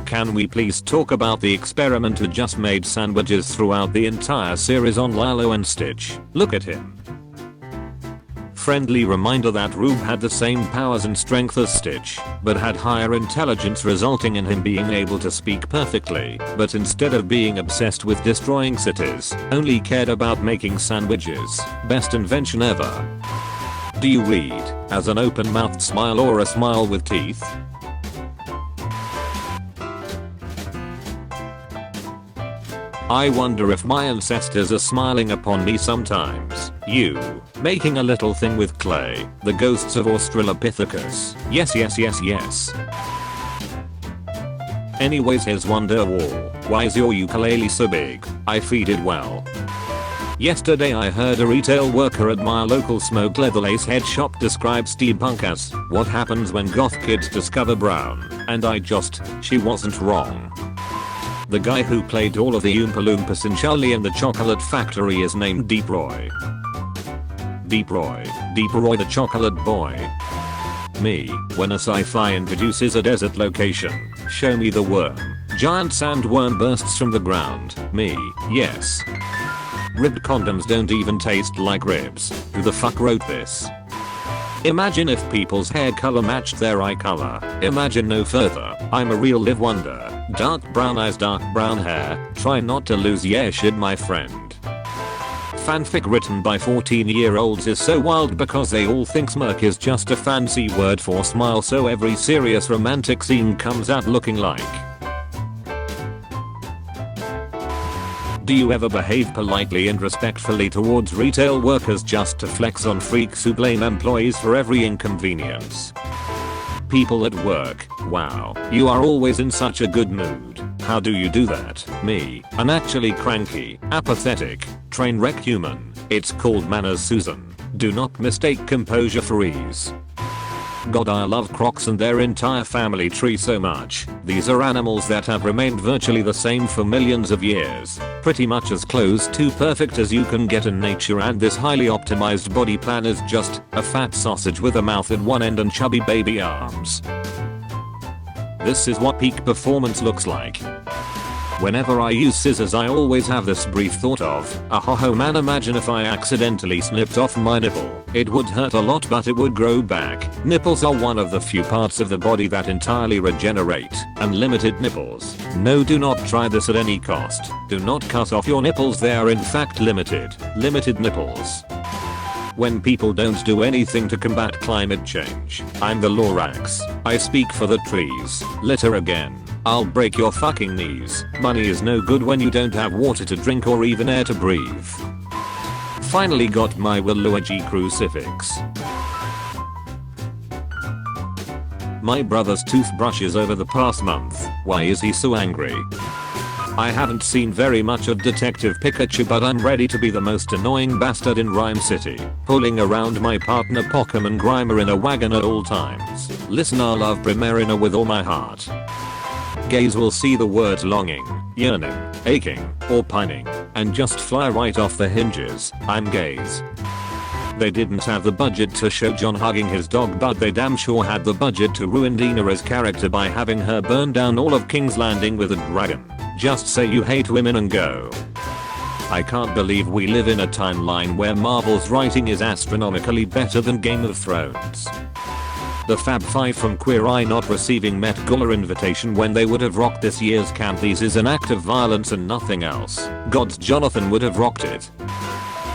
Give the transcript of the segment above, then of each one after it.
Can we please talk about the experiment who just made sandwiches throughout the entire series on Lilo and Stitch? Look at him. Friendly reminder that Rube had the same powers and strength as Stitch, but had higher intelligence, resulting in him being able to speak perfectly, but instead of being obsessed with destroying cities, only cared about making sandwiches. Best invention ever. Do you read as an open-mouthed smile or a smile with teeth? I wonder if my ancestors are smiling upon me sometimes. You. Making a little thing with clay. The ghosts of Australopithecus. Yes, yes, yes, yes. Anyways, here's Wonderwall. Why is your ukulele so big? I feed it well. Yesterday I heard a retail worker at my local smoke leather lace head shop describe steampunk as what happens when goth kids discover brown. And she wasn't wrong. The guy who played all of the Oompa Loompas in Charlie and the Chocolate Factory is named Deep Roy. Deep Roy the chocolate boy. Me, when a sci-fi introduces a desert location, show me the worm. Giant sandworm bursts from the ground. Me, yes. Ribbed condoms don't even taste like ribs. Who the fuck wrote this? Imagine if people's hair color matched their eye color. Imagine no further. I'm a real live wonder. Dark brown eyes, dark brown hair. Try not to lose your shit, my friend. Fanfic written by 14-year-olds is so wild because they all think smirk is just a fancy word for smile, so every serious romantic scene comes out looking like. Do you ever behave politely and respectfully towards retail workers just to flex on freaks who blame employees for every inconvenience? People at work, wow, you are always in such a good mood. How do you do that? Me, an actually cranky, apathetic, train wreck human. It's called manners, Susan. Do not mistake composure for ease. God, I love crocs and their entire family tree so much. These are animals that have remained virtually the same for millions of years. Pretty much as close to perfect as you can get in nature, and this highly optimized body plan is just a fat sausage with a mouth at one end and chubby baby arms. This is what peak performance looks like. Whenever I use scissors I always have this brief thought of, oh man, imagine if I accidentally snipped off my nipple. It would hurt a lot but it would grow back. Nipples are one of the few parts of the body that entirely regenerate. Unlimited nipples. No, do not try this at any cost. Do not cut off your nipples, they are in fact limited. Limited nipples. When people don't do anything to combat climate change, I'm the Lorax. I speak for the trees. Litter again. I'll break your fucking knees. Money is no good when you don't have water to drink or even air to breathe. Finally got my Waluigi crucifix. My brother's toothbrushes over the past month. Why is he so angry? I haven't seen very much of Detective Pikachu, but I'm ready to be the most annoying bastard in Rhyme City, pulling around my partner Pokemon Grimer in a wagon at all times. Listen, I love Primarina with all my heart. Gays will see the words longing, yearning, aching, or pining, and just fly right off the hinges. I'm gays. They didn't have the budget to show John hugging his dog, but they damn sure had the budget to ruin Dina's character by having her burn down all of King's Landing with a dragon. Just say you hate women and go. I can't believe we live in a timeline where Marvel's writing is astronomically better than Game of Thrones. The Fab Five from Queer Eye not receiving Met Gala invitation when they would have rocked this year's Campies is an act of violence and nothing else. God's Jonathan would have rocked it.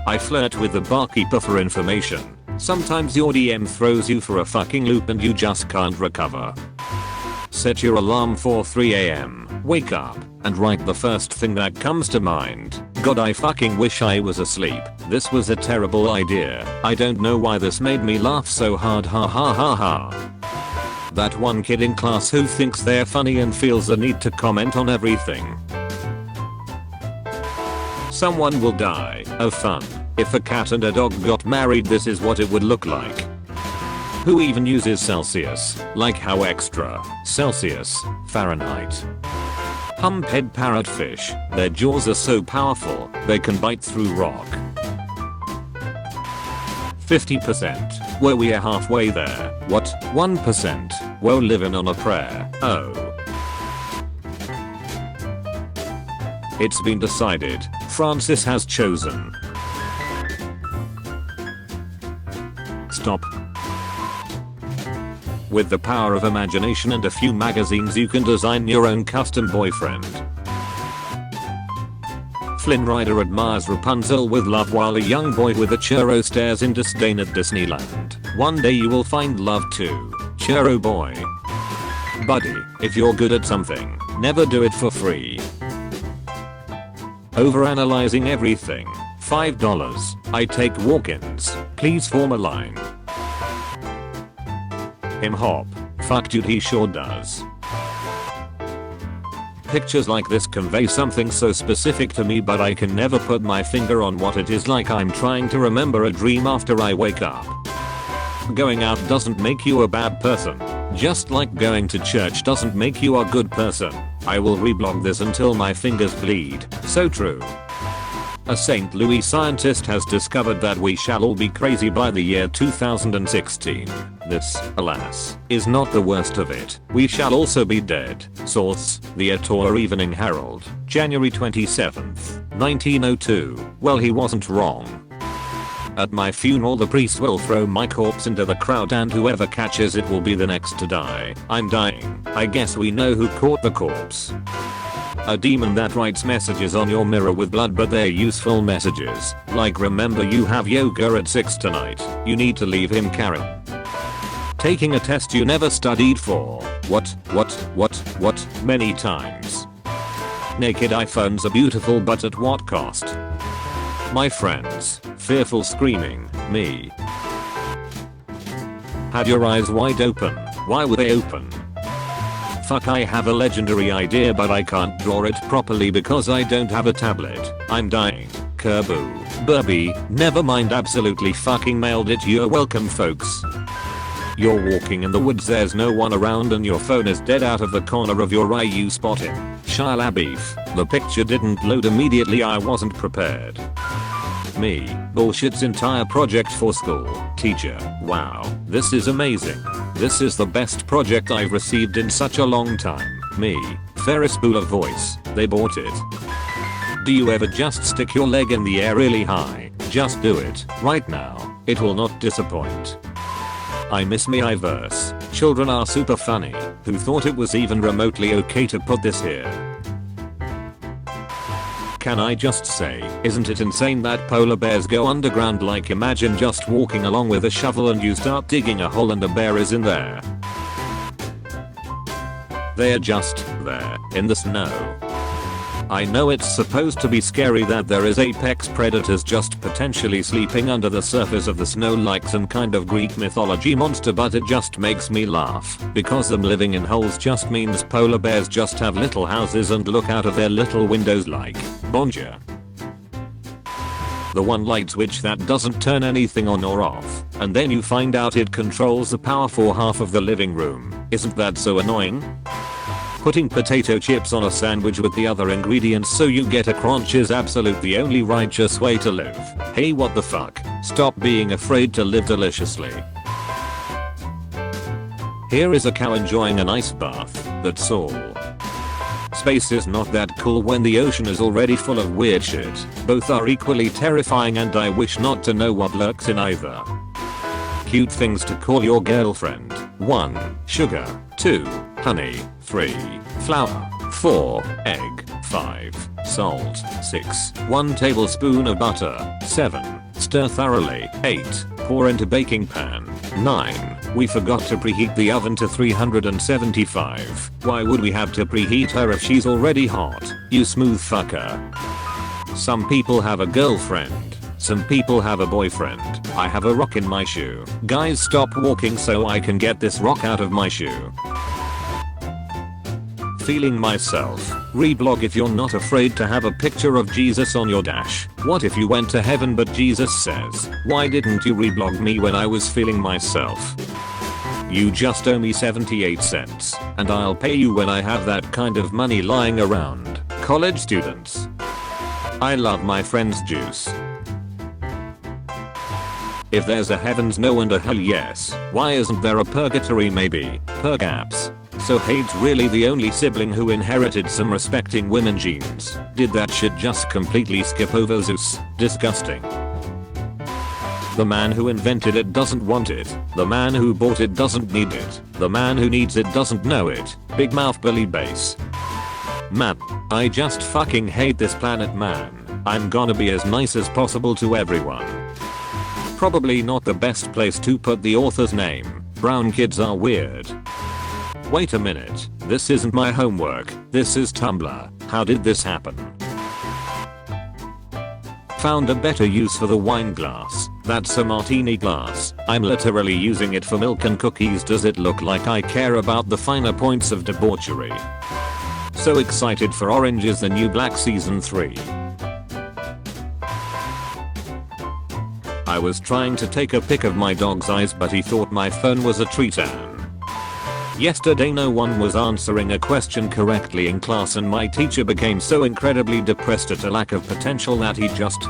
I flirt with the barkeeper for information. Sometimes your DM throws you for a fucking loop and you just can't recover. Set your alarm for 3 AM, wake up, and write the first thing that comes to mind. God, I fucking wish I was asleep. This was a terrible idea. I don't know why this made me laugh so hard, ha ha ha ha. That one kid in class who thinks they're funny and feels the need to comment on everything. Someone will die of fun. If a cat and a dog got married, this is what it would look like. Who even uses Celsius? Like how extra? Celsius, Fahrenheit. Humphead parrotfish. Their jaws are so powerful, they can bite through rock. 50%. Whoa, we're halfway there. What? 1%? Whoa, living on a prayer. Oh. It's been decided. Francis has chosen. Stop. With the power of imagination and a few magazines, you can design your own custom boyfriend. Flynn Rider admires Rapunzel with love while a young boy with a churro stares in disdain at Disneyland. One day you will find love too. Churro boy. Buddy, if you're good at something, never do it for free. Overanalyzing everything. $5. I take walk-ins. Please form a line. Him hop. Fuck dude, he sure does. Pictures like this convey something so specific to me, but I can never put my finger on what it is. Like I'm trying to remember a dream after I wake up. Going out doesn't make you a bad person. Just like going to church doesn't make you a good person. I will reblog this until my fingers bleed. So true. A St. Louis scientist has discovered that we shall all be crazy by the year 2016. This, alas, is not the worst of it. We shall also be dead. Source: The Ottawa Evening Herald, January 27th, 1902. Well, he wasn't wrong. At my funeral the priest will throw my corpse into the crowd and whoever catches it will be the next to die. I'm dying. I guess we know who caught the corpse. A demon that writes messages on your mirror with blood, but they're useful messages. Like, remember you have yoga at 6 tonight. You need to leave him Karen. Taking a test you never studied for. What? Many times. Naked iPhones are beautiful, but at what cost? My friends. Fearful screaming. Me. Had your eyes wide open. Why were they open? Fuck, I have a legendary idea, but I can't draw it properly because I don't have a tablet. I'm dying. Kerboo. Burby. Never mind, absolutely fucking mailed it. You're welcome, folks. You're walking in the woods, there's no one around and your phone is dead. Out of the corner of your eye you spot him. Shia LaBeouf. The picture didn't load immediately, I wasn't prepared. Me. Bullshit's entire project for school. Teacher. Wow. This is amazing. This is the best project I've received in such a long time. Me. Ferris Bueller voice. They bought it. Do you ever just stick your leg in the air really high? Just do it. Right now. It will not disappoint. I miss me verse. Children are super funny. Who thought it was even remotely okay to put this here? Can I just say, isn't it insane that polar bears go underground? Like, imagine just walking along with a shovel and you start digging a hole and a bear is in there. They're just there, in the snow. I know it's supposed to be scary that there is apex predators just potentially sleeping under the surface of the snow like some kind of Greek mythology monster, but it just makes me laugh because them living in holes just means polar bears just have little houses and look out of their little windows like Bonjour. The one light switch that doesn't turn anything on or off, and then you find out it controls the power for half of the living room. Isn't that so annoying? Putting potato chips on a sandwich with the other ingredients so you get a crunch is absolutely the only righteous way to live. Hey, what the fuck? Stop being afraid to live deliciously. Here is a cow enjoying an ice bath. That's all. Space is not that cool when the ocean is already full of weird shit. Both are equally terrifying and I wish not to know what lurks in either. Cute things to call your girlfriend. 1. Sugar. 2. Honey. 3. Flour. 4. Egg. 5. Salt. 6. 1 tablespoon of butter. 7. Stir thoroughly. 8. Pour into baking pan. 9. We forgot to preheat the oven to 375. Why would we have to preheat her if she's already hot? You smooth fucker. Some people have a girlfriend. Some people have a boyfriend. I have a rock in my shoe. Guys, stop walking so I can get this rock out of my shoe. Feeling myself. Reblog if you're not afraid to have a picture of Jesus on your dash. What if you went to heaven but Jesus says, why didn't you reblog me when I was feeling myself? You just owe me 78 cents, and I'll pay you when I have that kind of money lying around. College students. I love my friend's juice. If there's a heavens no and a hell yes, why isn't there a purgatory maybe? Perhaps. So Hade's really the only sibling who inherited some respecting women genes. Did that shit just completely skip over Zeus? Disgusting. The man who invented it doesn't want it. The man who bought it doesn't need it. The man who needs it doesn't know it. Big mouth Billy Bass. Man, I just fucking hate this planet, man. I'm gonna be as nice as possible to everyone. Probably not the best place to put the author's name. Brown kids are weird. Wait a minute, this isn't my homework, this is Tumblr. How did this happen? Found a better use for the wine glass. That's a martini glass. I'm literally using it for milk and cookies. Does it look like I care about the finer points of debauchery? So excited for Orange is the New Black Season 3. I was trying to take a pic of my dog's eyes, but he thought my phone was a Triton. Yesterday no one was answering a question correctly in class and my teacher became so incredibly depressed at a lack of potential that he just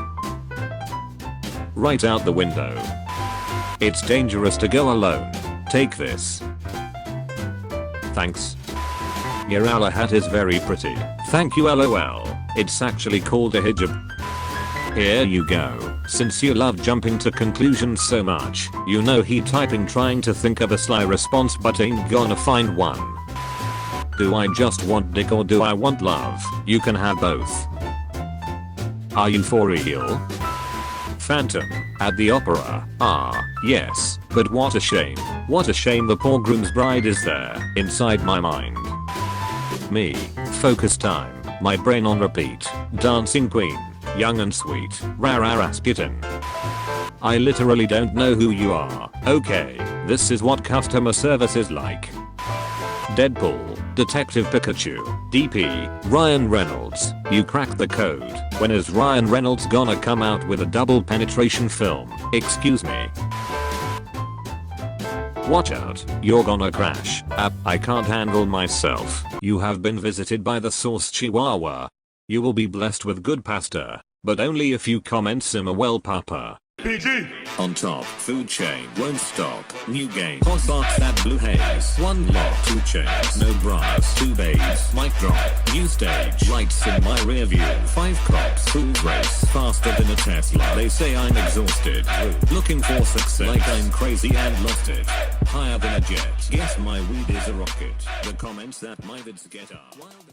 right out the window. It's dangerous to go alone. Take this. Thanks. Your owl hat is very pretty. Thank you lol. It's actually called a hijab. Here you go. Since you love jumping to conclusions so much, you know he typing trying to think of a sly response but ain't gonna find one. Do I just want dick or do I want love? You can have both. Are you for real? Phantom, at the opera. Ah, yes, but what a shame. What a shame the poor groom's bride is there, inside my mind. Me, focus time, my brain on repeat, dancing queen. Young and sweet, rara Rasputin. I literally don't know who you are. Okay, this is what customer service is like. Deadpool, Detective Pikachu, DP, Ryan Reynolds. You cracked the code. When is Ryan Reynolds gonna come out with a double penetration film? Excuse me. Watch out, you're gonna crash. I can't handle myself. You have been visited by the Sauce Chihuahua. You will be blessed with good pasta, but only if you comment simmer well papa. PG! On top, food chain, won't stop, new game, hot box that blue haze, one lock, 2 chains, no bras, 2 babes, mic drop, new stage, lights in my rear view, 5 cops, pool race, faster than a Tesla, they say I'm exhausted, looking for success, like I'm crazy and lost it, higher than a jet, guess my weed is a rocket, the comments that my vids get are wild.